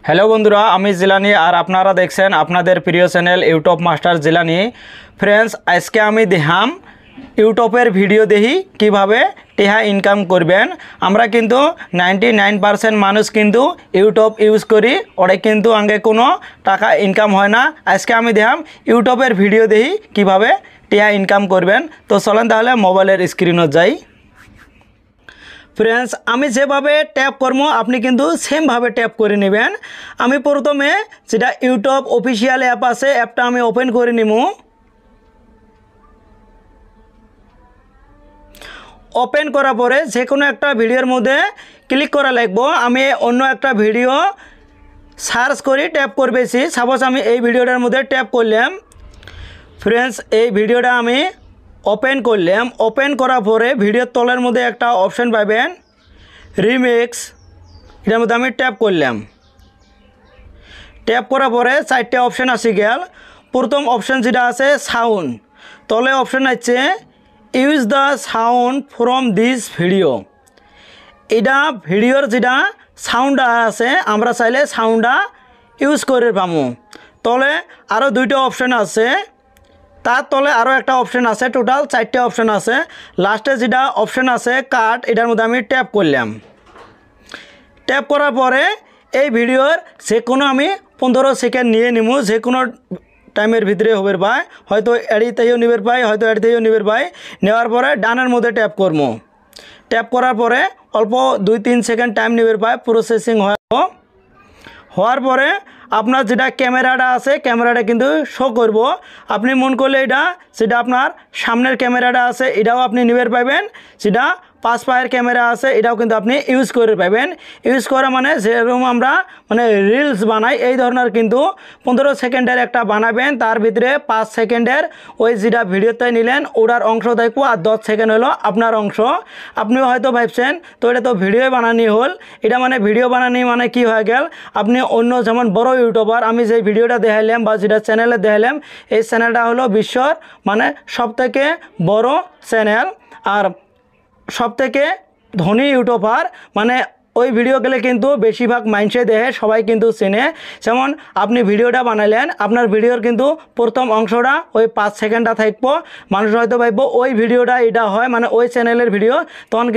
Hello বন্ধুরা, আমি জিলানি আর আপনারা দেখছেন আপনাদের প্রিয় channel YouTube master Jilani. Friends, আজকে আমি দেখাম ইউটিউবের ভিডিও দেখি কিভাবে টিহা ইনকাম করবেন। আমরা কিন্তু 99% মানুষ কিন্তু ইউটিউব ইউজ করি, ওটা কিন্তু আগে কোনো টাকা ইনকাম হয় না। আজকে আমি দেখাম ইউটিউবের ভিডিও দেখি কিভাবে টিহা ইনকাম করবেন। তো চলেন তাহলে মোবাইলের স্ক্রিনে যাই। ফ্রেন্ডস, আমি যেভাবে ট্যাপ করবো আপনি কিন্তু সেমভাবে ট্যাপ করে নেবেন। আমি প্রথমে যেটা ইউটিউব অফিসিয়াল অ্যাপ আছে, অ্যাপটা আমি ওপেন করে নিব। ওপেন করার পরে যে কোনো একটা ভিডিওর মধ্যে ক্লিক করা লাগবো। আমি অন্য একটা ভিডিও সার্চ করে ট্যাপ করবেছি। সাপোজ আমি এই ভিডিওটার মধ্যে ট্যাপ করলাম। ফ্রেন্ডস, এই ভিডিওটা আমি ওপেন করলাম। ওপেন করার পরে ভিডিওর তলের মধ্যে একটা অপশন পাবেন রিমিক্স, এটার মধ্যে আমি ট্যাপ করলাম। ট্যাপ করার পরে চারটে অপশন আসি গেল। প্রথম অপশন যেটা আছে সাউন্ড, তলে অপশন আছে use the sound from this video. এটা ভিডিওর যেটা সাউন্ডটা আছে আমরা চাইলে সাউন্ডটা ইউজ করে পাবো। তলে আরও দুইটা অপশন আছে, তার তলে আরও একটা অপশন আছে, টোটাল চারটে অপশন আছে। লাস্টে যেটা অপশন আছে কাট, এটার মধ্যে আমি ট্যাপ করলাম। ট্যাপ করার পরে এই ভিডিওর যে কোনো আমি 15 সেকেন্ড নিয়ে নিব, যে কোনো টাইমের ভিতরে হবে পাই, হয়তো এডিতেও নিবের পাই, হয়তো এডিতেও নিবের পাই। নেওয়ার পরে ডানের মধ্যে ট্যাপ করবো। ট্যাপ করার পরে অল্প 2-3 সেকেন্ড টাইম নিবের পাই প্রসেসিং হওয়ার পরে আপনার যেটা ক্যামেরাটা আছে ক্যামেরাটা কিন্তু শো করব। আপনি মন করলে এটা সেটা আপনার সামনের ক্যামেরাটা আছে এটাও আপনি নিবের পাবেন, সেটা 5 পায়ের ক্যামেরা আছে এটাও কিন্তু আপনি ইউজ করে পাবেন। ইউজ করা মানে যেরকম আমরা মানে রিলস বানাই এই ধরনের কিন্তু 15 সেকেন্ডের একটা বানাবেন, তার ভিতরে 5 সেকেন্ডের ওই যেটা ভিডিওতে নিলেন ওটার অংশ দেখবো, আর 10 সেকেন্ড হলো আপনার অংশ। আপনিও হয়তো ভাবছেন তো এটা তো ভিডিও বানানি হল, এটা মানে ভিডিও বানানি মানে কি হয়ে গেল, আপনি অন্য যেমন বড় ইউটিউবার আমি যে ভিডিওটা দেখাইলাম বা যেটা চ্যানেলে দেখাইলাম, এই চ্যানেলটা হলো বিশ্বর মানে সবথেকে বড় চ্যানেল আর সবথেকে ধনী ইউটিউবার। মানে ওই ভিডিওগুলো কিন্তু বেশিরভাগ মানুষে দেখে, সবাই কিন্তু চেনে। যেমন আপনি ভিডিওটা বানালেন, আপনার ভিডিওর কিন্তু প্রথম অংশটা ওই 5 সেকেন্ডটা থাকবো, মানুষ হয়তো ভাববো ওই ভিডিওটা এটা হয় মানে ওই চ্যানেলের ভিডিও, তখন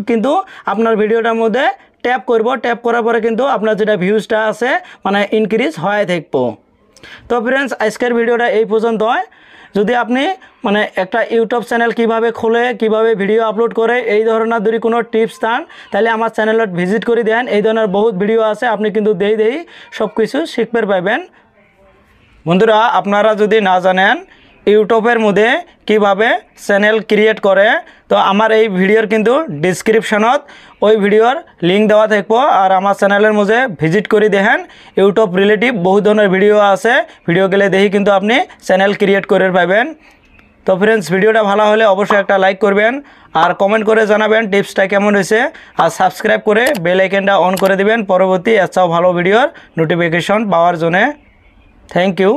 কিন্তু আপনার ভিডিওটার মধ্যে ট্যাপ করব। ট্যাপ করার পরে কিন্তু আপনার যেটা ভিউজটা আছে মানে ইনক্রিজ হয়ে থাকবো। তো ফ্রেন্ডস, আজকের ভিডিওটা এই পর্যন্ত হয়। যদি আপনি মানে একটা ইউটিউব চ্যানেল কিভাবে খোলে, কিভাবে ভিডিও আপলোড করে এই ধরনের যদি কোনো টিপস চান তাহলে আমার চ্যানেলত ভিজিট করে দেন। এই ধরনের বহুত ভিডিও আছে, আপনি কিন্তু দেই সব কিছু শিখতে পারবেন। বন্ধুরা, আপনারা যদি না জানেন ইউটিউবের মধ্যে কিভাবে চ্যানেল ক্রিয়েট করে, তো আমার এই ভিডিওর কিন্তু ডিসক্রিপশনত ওই ভিডিওর লিঙ্ক দেওয়া থাকবো, আর আমার চ্যানেলের মধ্যে ভিজিট করে দেখেন। ইউটিউব রিলেটিভ বহু ধরনের ভিডিও আছে, ভিডিওগুলো দেখি কিন্তু আপনি চ্যানেল ক্রিয়েট করে পাবেন। তো ফ্রেন্ডস, ভিডিওটা ভালো হলে অবশ্যই একটা লাইক করবেন আর কমেন্ট করে জানাবেন টিপসটা কেমন হয়েছে, আর সাবস্ক্রাইব করে বেল আইকনটা অন করে দিবেন পরবর্তী এছাড়াও ভালো ভিডিওর নোটিফিকেশন পাওয়ার জন্য। Thank you.